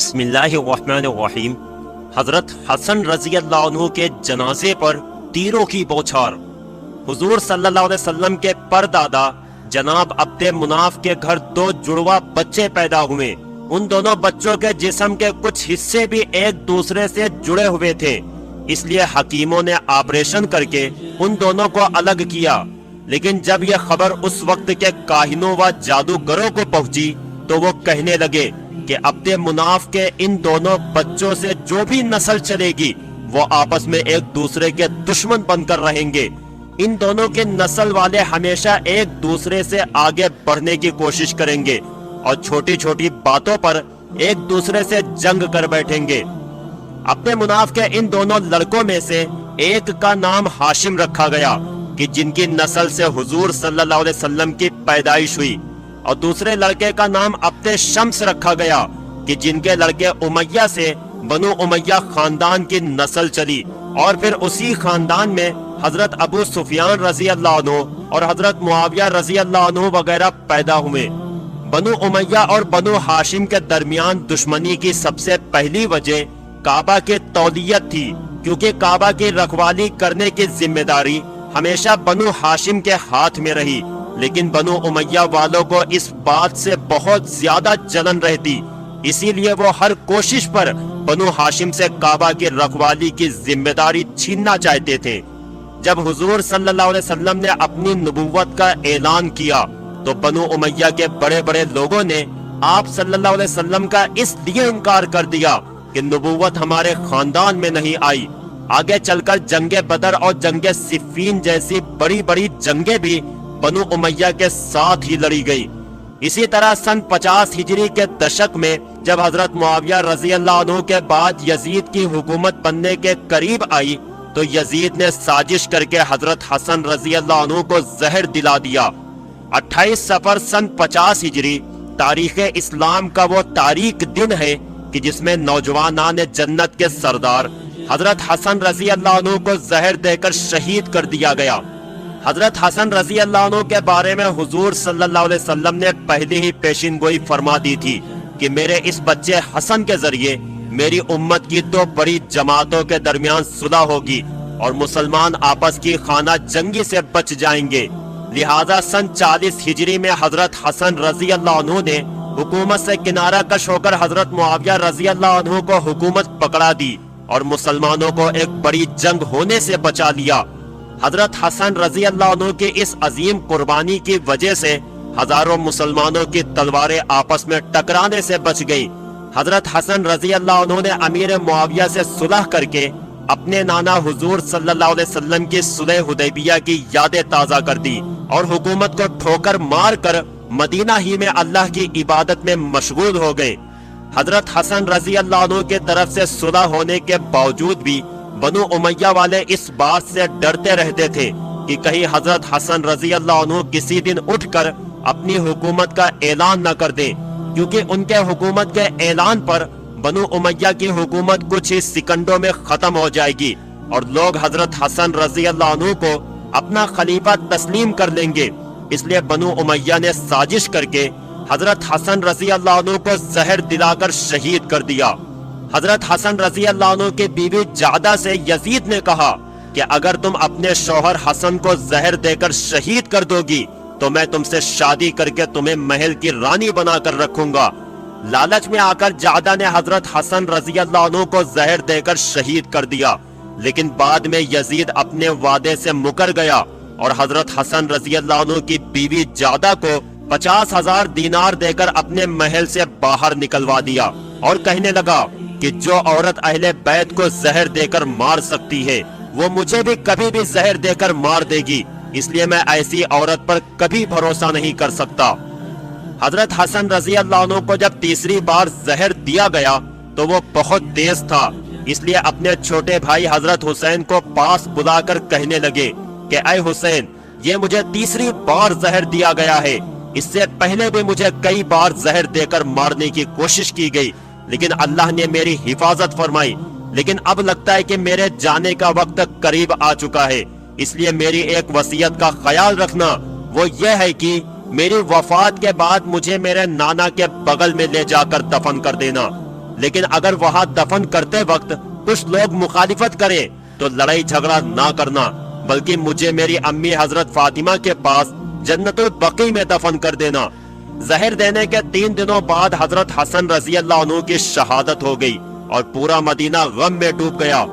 بسم اللہ الرحمن الرحیم۔ حضرت حسن رضی اللہ عنہ کے جنازے پر تیروں کی بوچھار۔ حضور صلی اللہ علیہ وسلم کے پردادا جناب عبد مناف کے گھر دو جڑواں بچے پیدا ہوئے۔ ان دونوں بچوں کے جسم کے کچھ حصے بھی ایک دوسرے سے جڑے ہوئے تھے، اس لیے حکیموں نے آپریشن کر کے ان دونوں کو الگ کیا۔ لیکن جب یہ خبر اس وقت کے کاہنوں و جادوگروں کو پہنچی تو وہ کہنے لگے کہ عبد مناف کے ان دونوں بچوں سے جو بھی نسل چلے گی وہ آپس میں ایک دوسرے کے دشمن بن کر رہیں گے۔ ان دونوں کے نسل والے ہمیشہ ایک دوسرے سے آگے بڑھنے کی کوشش کریں گے اور چھوٹی چھوٹی باتوں پر ایک دوسرے سے جنگ کر بیٹھیں گے۔ عبد مناف کے ان دونوں لڑکوں میں سے ایک کا نام ہاشم رکھا گیا کہ جن کی نسل سے حضور صلی اللہ علیہ وسلم کی پیدائش ہوئی، اور دوسرے لڑکے کا نام عبد شمس رکھا گیا کہ جن کے لڑکے امیہ سے بنو امیہ خاندان کی نسل چلی، اور پھر اسی خاندان میں حضرت ابو سفیان رضی اللہ عنہ اور حضرت معاویہ رضی اللہ عنہ وغیرہ پیدا ہوئے۔ بنو امیہ اور بنو ہاشم کے درمیان دشمنی کی سب سے پہلی وجہ کعبہ کی تولیت تھی، کیونکہ کعبہ کی رکھوالی کرنے کی ذمہ داری ہمیشہ بنو ہاشم کے ہاتھ میں رہی، لیکن بنو امیہ والوں کو اس بات سے بہت زیادہ جلن رہتی، اسی لیے وہ ہر کوشش پر بنو ہاشم سے کعبہ کی رکھوالی کی ذمہ داری چھیننا چاہتے تھے۔ جب حضور صلی اللہ علیہ وسلم نے اپنی نبوت کا اعلان کیا تو بنو امیہ کے بڑے بڑے لوگوں نے آپ صلی اللہ علیہ وسلم کا اس لیے انکار کر دیا کہ نبوت ہمارے خاندان میں نہیں آئی۔ آگے چل کر جنگ بدر اور جنگ صفین جیسی بڑی بڑی جنگیں بھی بنو امیہ کے ساتھ ہی لڑی گئی۔ اسی طرح سن 50 ہجری کے دشک میں جب حضرت معاویہ رضی اللہ عنہ کے بعد یزید کی حکومت بننے کے قریب آئی تو یزید نے سازش کر کے حضرت حسن رضی اللہ عنہ کو زہر دلا دیا۔ 28 صفر سن 50 ہجری تاریخ اسلام کا وہ تاریک دن ہے کہ جس میں نوجوانان جنت کے سردار حضرت حسن رضی اللہ عنہ کو زہر دے کر شہید کر دیا گیا۔ حضرت حسن رضی اللہ عنہ کے بارے میں حضور صلی اللہ علیہ وسلم نے پہلے ہی پیشین گوئی فرما دی تھی کہ میرے اس بچے حسن کے ذریعے میری امت کی دو بڑی جماعتوں کے درمیان صلح ہوگی اور مسلمان آپس کی خانہ جنگی سے بچ جائیں گے۔ لہذا سن 40 ہجری میں حضرت حسن رضی اللہ عنہ نے حکومت سے کنارہ کش ہو کر حضرت معاویہ رضی اللہ عنہ کو حکومت پکڑا دی اور مسلمانوں کو ایک بڑی جنگ ہونے سے بچا لیا۔ حضرت حسن رضی اللہ عنہ کی اس عظیم قربانی کی وجہ سے ہزاروں مسلمانوں کی تلواریں آپس میں ٹکرانے سے بچ گئی۔ حضرت حسن رضی اللہ عنہ نے امیر معاویہ سے صلح کر کے اپنے نانا حضور صلی اللہ علیہ وسلم کی صلح حدیبیہ کی یادیں تازہ کر دی اور حکومت کو ٹھوکر مار کر مدینہ ہی میں اللہ کی عبادت میں مشغول ہو گئے۔ حضرت حسن رضی اللہ عنہ کے طرف سے صلح ہونے کے باوجود بھی بنو امیہ والے اس بات سے ڈرتے رہتے تھے کہ کہیں حضرت حسن رضی اللہ عنہ کسی دن اٹھ کر اپنی حکومت کا اعلان نہ کر دیں، کیونکہ ان کے حکومت کے اعلان پر بنو امیہ کی حکومت کچھ ہی سیکنڈوں میں ختم ہو جائے گی اور لوگ حضرت حسن رضی اللہ عنہ کو اپنا خلیفہ تسلیم کر لیں گے۔ اس لیے بنو امیہ نے سازش کر کے حضرت حسن رضی اللہ عنہ کو زہر دلا کر شہید کر دیا۔ حضرت حسن رضی اللہ عنہ کی بیوی جعدہ سے یزید نے کہا کہ اگر تم اپنے شوہر حسن کو زہر دے کر شہید کر دو گی تو میں تم سے شادی کر کے تمہیں محل کی رانی بنا کر رکھوں گا۔ لالچ میں آ کر جعدہ نے حضرت حسن رضی اللہ عنہ کو زہر دے کر شہید کر دیا، لیکن بعد میں یزید اپنے وعدے سے مکر گیا اور حضرت حسن رضی اللہ عنہ کی بیوی جعدہ کو 50,000 دینار دے کر اپنے محل سے باہر نکلوا دیا اور کہنے لگا کہ جو عورت اہل بیت کو زہر دے کر مار سکتی ہے وہ مجھے بھی کبھی بھی زہر دے کر مار دے گی، اس لیے میں ایسی عورت پر کبھی بھروسہ نہیں کر سکتا۔ حضرت حسن رضی اللہ عنہ کو جب تیسری بار زہر دیا گیا تو وہ بہت تیز تھا، اس لیے اپنے چھوٹے بھائی حضرت حسین کو پاس بلا کر کہنے لگے کہ اے حسین، یہ مجھے تیسری بار زہر دیا گیا ہے، اس سے پہلے بھی مجھے کئی بار زہر دے کر مارنے کی کوشش کی گئی لیکن اللہ نے میری حفاظت فرمائی، لیکن اب لگتا ہے کہ میرے جانے کا وقت قریب آ چکا ہے، اس لیے میری ایک وصیت کا خیال رکھنا، وہ یہ ہے کہ میری وفات کے بعد مجھے میرے نانا کے بغل میں لے جا کر دفن کر دینا۔ لیکن اگر وہاں دفن کرتے وقت کچھ لوگ مخالفت کریں تو لڑائی جھگڑا نہ کرنا، بلکہ مجھے میری امی حضرت فاطمہ کے پاس جنت البقیع میں دفن کر دینا۔ زہر دینے کے 3 دنوں بعد حضرت حسن رضی اللہ عنہ کی شہادت ہو گئی اور پورا مدینہ غم میں ڈوب گیا۔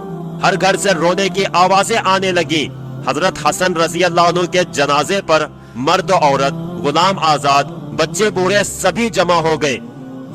ہر گھر سے رونے کی آوازیں آنے لگی۔ حضرت حسن رضی اللہ عنہ کے جنازے پر مرد و عورت، غلام آزاد، بچے بوڑھے سبھی جمع ہو گئے۔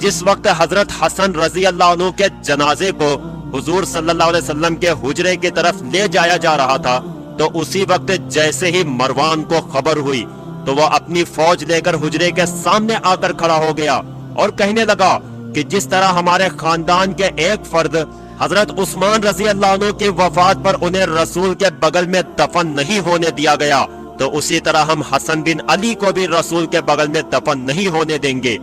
جس وقت حضرت حسن رضی اللہ عنہ کے جنازے کو حضور صلی اللہ علیہ وسلم کے حجرے کی طرف لے جایا جا رہا تھا تو اسی وقت جیسے ہی مروان کو خبر ہوئی تو وہ اپنی فوج لے کر حجرے کے سامنے آ کر کھڑا ہو گیا اور کہنے لگا کہ جس طرح ہمارے خاندان کے ایک فرد حضرت عثمان رضی اللہ عنہ کی وفات پر انہیں رسول کے بغل میں دفن نہیں ہونے دیا گیا تو اسی طرح ہم حسن بن علی کو بھی رسول کے بغل میں دفن نہیں ہونے دیں گے۔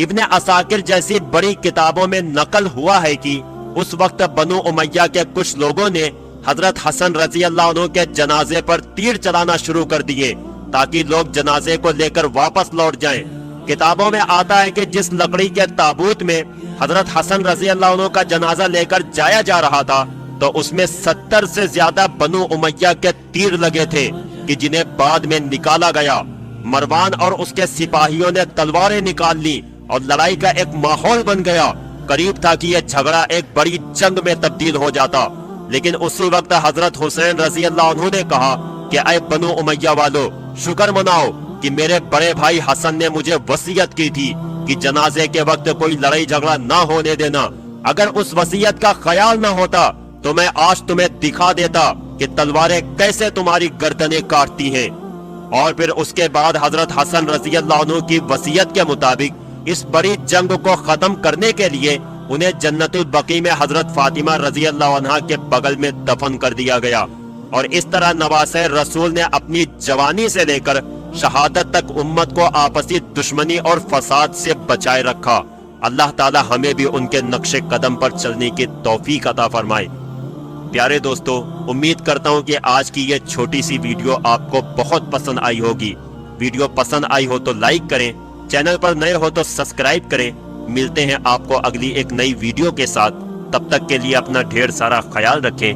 ابن عساکر جیسی بڑی کتابوں میں نقل ہوا ہے کہ اس وقت بنو امیہ کے کچھ لوگوں نے حضرت حسن رضی اللہ عنہ کے جنازے پر تیر چلانا شروع کر دیے تاکہ لوگ جنازے کو لے کر واپس لوٹ جائیں۔ کتابوں میں آتا ہے کہ جس لکڑی کے تابوت میں حضرت حسن رضی اللہ عنہ کا جنازہ لے کر جایا جا رہا تھا تو اس میں 70 سے زیادہ بنو امیہ کے تیر لگے تھے کہ جنہیں بعد میں نکالا گیا۔ مروان اور اس کے سپاہیوں نے تلواریں نکال لی اور لڑائی کا ایک ماحول بن گیا۔ قریب تھا کہ یہ جھگڑا ایک بڑی جنگ میں تبدیل ہو جاتا، لیکن اسی وقت حضرت حسین رضی اللہ عنہ نے کہا کہ اے بنو امیہ والو، شکر مناؤ کہ میرے بڑے بھائی حسن نے مجھے وصیت کی تھی کہ جنازے کے وقت کوئی لڑائی جھگڑا نہ ہونے دینا۔ اگر اس وصیت کا خیال نہ ہوتا تو میں آج تمہیں دکھا دیتا کہ تلواریں کیسے تمہاری گردنیں کاٹتی ہیں۔ اور پھر اس کے بعد حضرت حسن رضی اللہ عنہ کی وصیت کے مطابق اس بڑی جنگ کو ختم کرنے کے لیے انہیں جنت البقیع میں حضرت فاطمہ رضی اللہ عنہا کے بغل میں دفن کر دیا گیا، اور اس طرح نواسہ رسول نے اپنی جوانی سے لے کر شہادت تک امت کو آپسی دشمنی اور فساد سے بچائے رکھا۔ اللہ تعالی ہمیں بھی ان کے نقش قدم پر چلنے کی توفیق عطا فرمائے۔ پیارے دوستو، امید کرتا ہوں کہ آج کی یہ چھوٹی سی ویڈیو آپ کو بہت پسند آئی ہوگی۔ ویڈیو پسند آئی ہو تو لائک کریں، چینل پر نئے ہو تو سبسکرائب کریں۔ ملتے ہیں آپ کو اگلی ایک نئی ویڈیو کے ساتھ، تب تک کے لیے اپنا ڈھیر سارا خیال رکھیں۔